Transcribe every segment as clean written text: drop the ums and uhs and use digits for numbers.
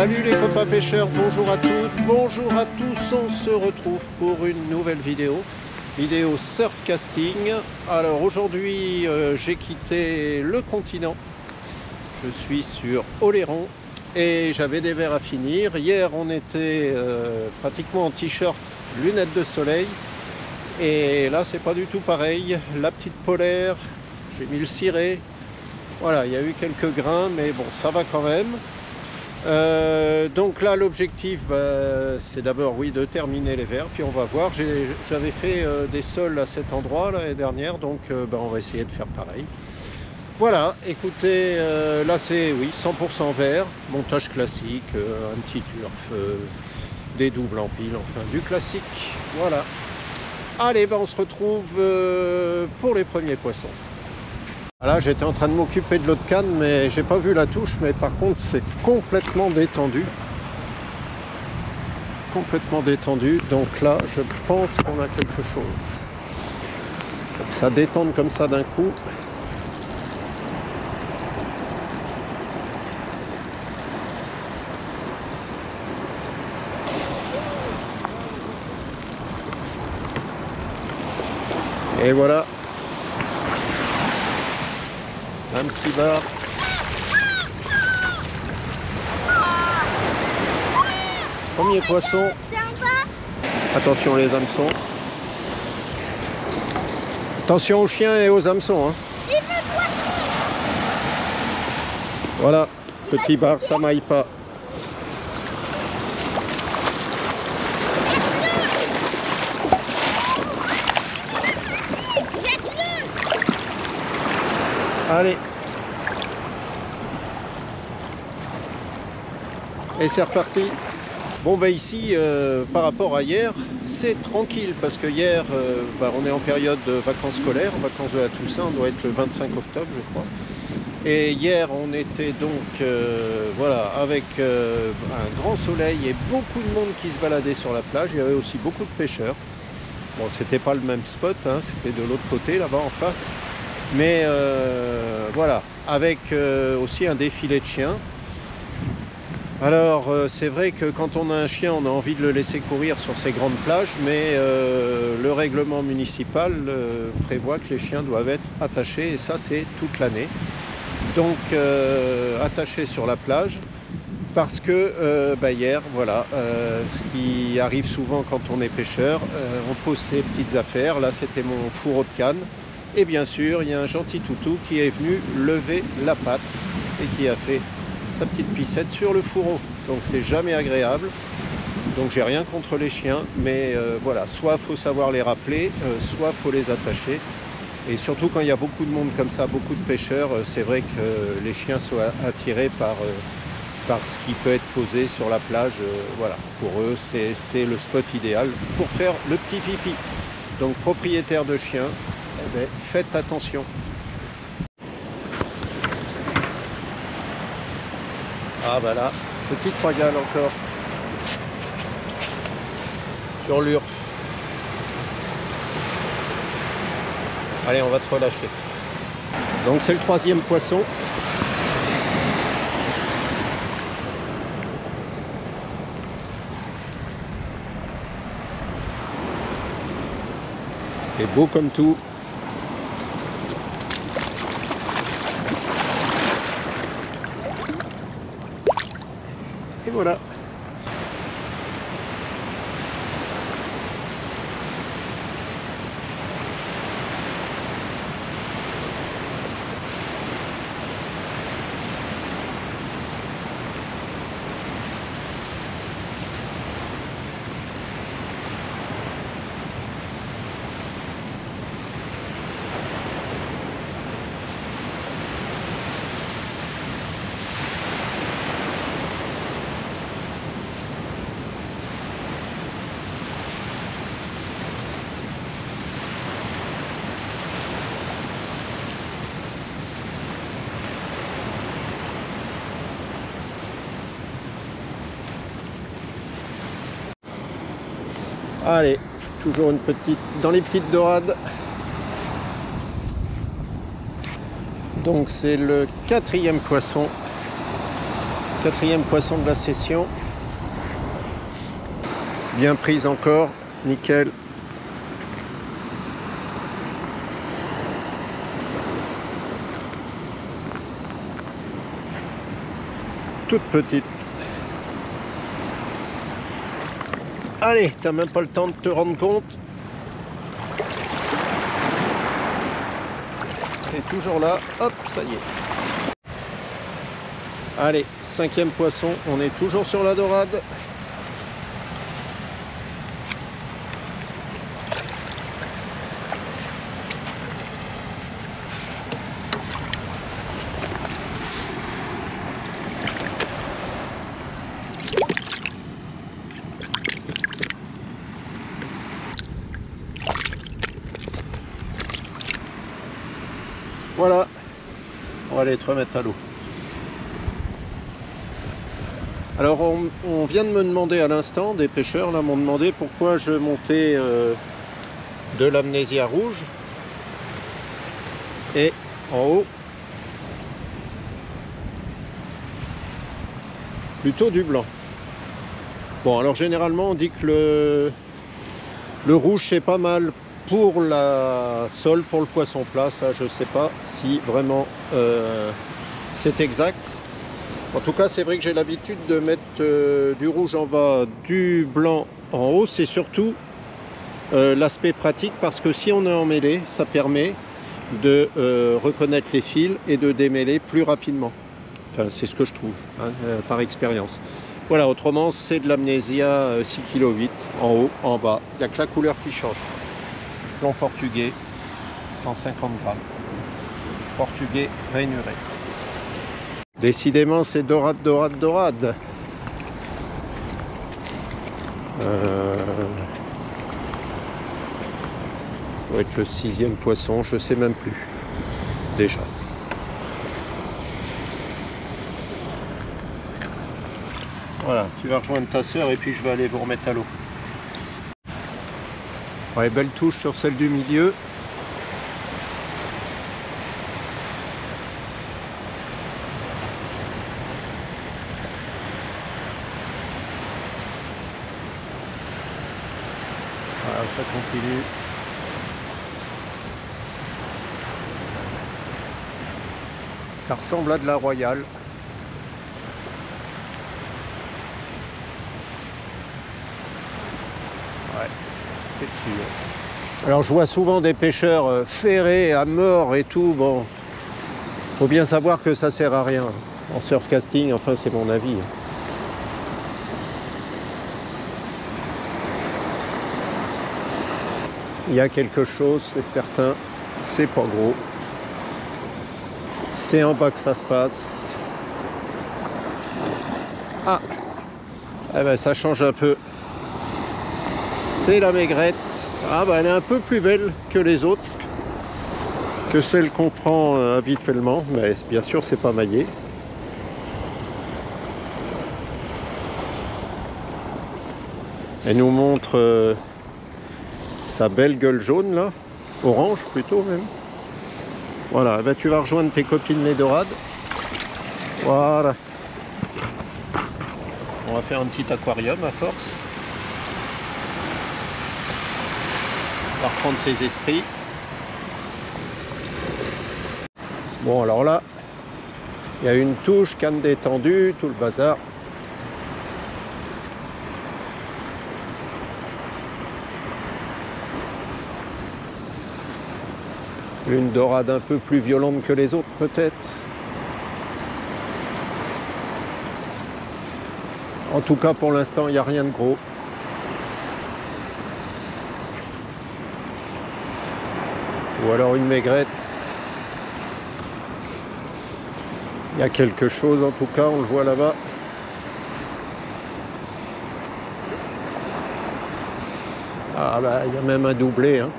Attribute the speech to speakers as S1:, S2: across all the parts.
S1: Salut les copains pêcheurs, bonjour à toutes, bonjour à tous, on se retrouve pour une nouvelle vidéo surf casting. Alors aujourd'hui j'ai quitté le continent, je suis sur Oléron et j'avais des verres à finir. Hier on était pratiquement en t-shirt, lunettes de soleil, et là c'est pas du tout pareil. La petite polaire, j'ai mis le ciré, voilà, il y a eu quelques grains mais bon ça va quand même. Donc là l'objectif c'est d'abord de terminer les verres, puis on va voir. J'avais fait des sols à cet endroit l'année dernière, donc on va essayer de faire pareil. Voilà, écoutez, là c'est 100% verre, montage classique, un petit turf, des doubles en pile, enfin du classique. Voilà, allez, on se retrouve pour les premiers poissons. Là j'étais en train de m'occuper de l'autre canne, mais j'ai pas vu la touche, mais par contre c'est complètement détendu. Complètement détendu, donc là je pense qu'on a quelque chose. Pour que ça détende comme ça d'un coup. Et voilà. Un petit bar. Premier poisson. Attention les hameçons. Attention aux chiens et aux hameçons. Hein. Voilà, petit bar, ça maille pas. Allez. Et c'est reparti. Bon ici par rapport à hier, c'est tranquille parce que hier on est en période de vacances scolaires, vacances de la Toussaint, on doit être le 25 octobre je crois. Et hier on était donc voilà, avec un grand soleil et beaucoup de monde qui se baladait sur la plage. Il y avait aussi beaucoup de pêcheurs. Bon, c'était pas le même spot, hein, c'était de l'autre côté là-bas en face. Mais voilà, avec aussi un défilé de chiens. Alors c'est vrai que quand on a un chien, on a envie de le laisser courir sur ces grandes plages, mais le règlement municipal prévoit que les chiens doivent être attachés, et ça c'est toute l'année. Donc attachés sur la plage, parce que hier, voilà, ce qui arrive souvent quand on est pêcheur, on pose ses petites affaires. Là c'était mon fourreau de canne. Et bien sûr, il y a un gentil toutou qui est venu lever la patte et qui a fait sa petite pissette sur le fourreau. Donc c'est jamais agréable. Donc j'ai rien contre les chiens, mais voilà, soit faut savoir les rappeler, soit faut les attacher. Et surtout quand il y a beaucoup de monde comme ça, beaucoup de pêcheurs, c'est vrai que les chiens sont attirés par ce qui peut être posé sur la plage. Voilà, pour eux c'est le spot idéal pour faire le petit pipi. Donc propriétaire de chiens, faites attention. Ah là, petit trois-gales encore sur l'URF. Allez, on va te relâcher. Donc c'est le troisième poisson. C'est beau comme tout. Et voilà. Allez, toujours une petite dans les petites dorades. Donc c'est le quatrième poisson Quatrième poisson de la session. Bien prise encore, nickel. Toute petite. Allez, t'as même pas le temps de te rendre compte. Et toujours là, hop, ça y est. Allez, cinquième poisson, on est toujours sur la dorade. Voilà, on va aller te remettre à l'eau. Alors on vient de me demander à l'instant, des pêcheurs là m'ont demandé pourquoi je montais de l'amnésia rouge et en haut plutôt du blanc. Bon, alors généralement on dit que le rouge c'est pas mal pour la sole, pour le poisson plat. Ça je sais pas si vraiment c'est exact. En tout cas, c'est vrai que j'ai l'habitude de mettre du rouge en bas, du blanc en haut. C'est surtout l'aspect pratique, parce que si on est emmêlé, ça permet de reconnaître les fils et de démêler plus rapidement. Enfin, c'est ce que je trouve, hein, par expérience. Voilà, autrement, c'est de l'amnésia 6,8 kg, en haut, en bas. Il n'y a que la couleur qui change. Plomb portugais, 150 grammes. Portugais rainuré. Décidément, c'est dorade, dorade, dorade. Ça doit être le 6e poisson, je sais même plus. Déjà. Voilà, tu vas rejoindre ta sœur et puis je vais aller vous remettre à l'eau. Ouais, belle touche sur celle du milieu. Voilà, ça continue. Ça ressemble à de la royale. Ouais, c'est sûr. Alors je vois souvent des pêcheurs ferrés à mort et tout. Bon, faut bien savoir que ça sert à rien en surf casting. Enfin, c'est mon avis. Il y a quelque chose, c'est certain. C'est pas gros. C'est en bas que ça se passe. Ah, eh ben, ça change un peu. C'est la maigrette. Ah bah elle est un peu plus belle que les autres, que celle qu'on prend habituellement, mais bien sûr c'est pas maillé. Elle nous montre sa belle gueule jaune là, orange plutôt même. Voilà, ben, tu vas rejoindre tes copines les dorades. Voilà. On va faire un petit aquarium à force. On va reprendre ses esprits. Bon alors là, il y a une touche, canne détendue, tout le bazar. Une dorade un peu plus violente que les autres peut-être. En tout cas pour l'instant il n'y a rien de gros. Ou alors une maigrette. Il y a quelque chose en tout cas, on le voit là-bas. Ah bah il y a même un doublé. Hein.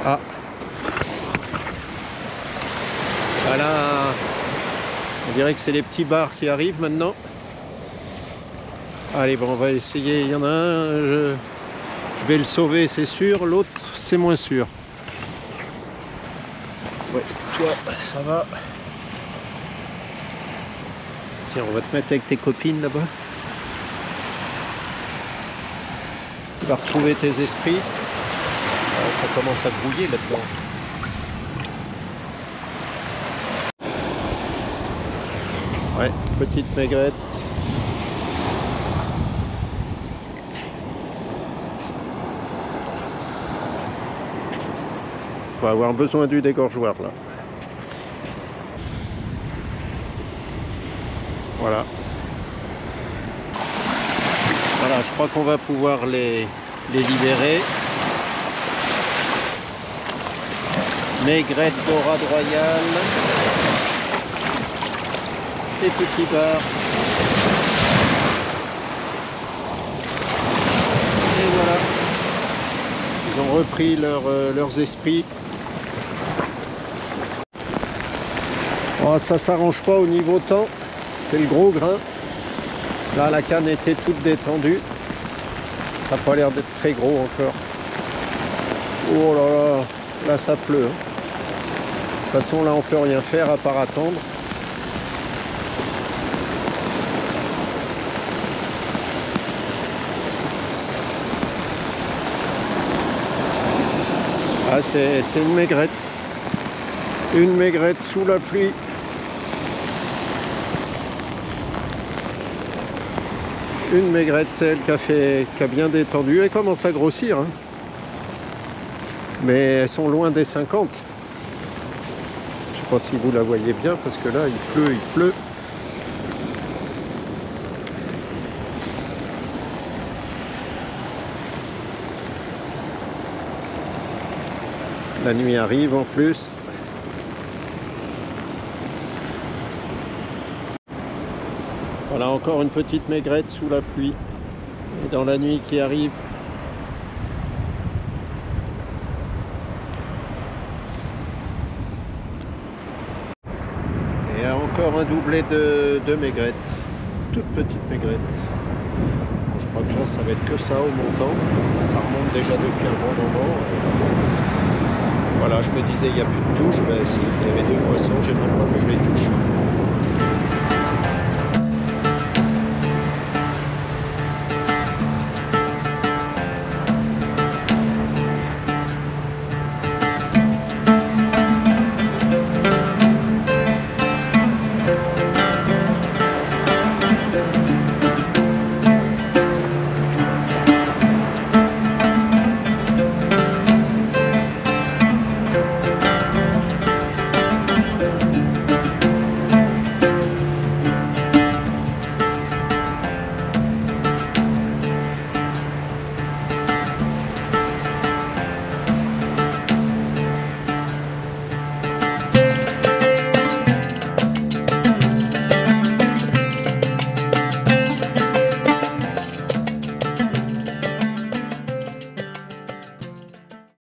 S1: Ah. Voilà. On dirait que c'est les petits bars qui arrivent maintenant. Allez, bon, on va essayer. Il y en a un, je vais le sauver, c'est sûr. L'autre, c'est moins sûr. Ouais, toi, ça va. Tiens, on va te mettre avec tes copines là-bas. Tu vas retrouver tes esprits. Ça commence à brouiller là-dedans. Ouais, petite maigrette. On va avoir besoin du dégorgeoir là. Voilà. Voilà, je crois qu'on va pouvoir les libérer. Maigrette, dorade royale. Et petits bars. Et voilà. Ils ont repris leurs esprits. Oh, ça s'arrange pas au niveau temps. C'est le gros grain. Là, la canne était toute détendue. Ça n'a pas l'air d'être très gros encore. Oh là là, là ça pleut. De toute façon, là, on peut rien faire à part attendre. Ah, c'est une maigrette. Une maigrette sous la pluie. Une maigrette, celle qui a bien détendu. Elle commence à grossir. Hein. Mais elles sont loin des 50. Je ne sais pas si vous la voyez bien parce que là, il pleut. La nuit arrive en plus. Voilà encore une petite maigrette sous la pluie. Et dans la nuit qui arrive. Et encore un doublé de maigrettes. Toute petite maigrette. Bon, je crois que là ça va être que ça au montant. Ça remonte déjà depuis un bon moment. Voilà, je me disais il n'y a plus de touches. Ben si, il y avait deux poissons, j'ai même pas vu les touches.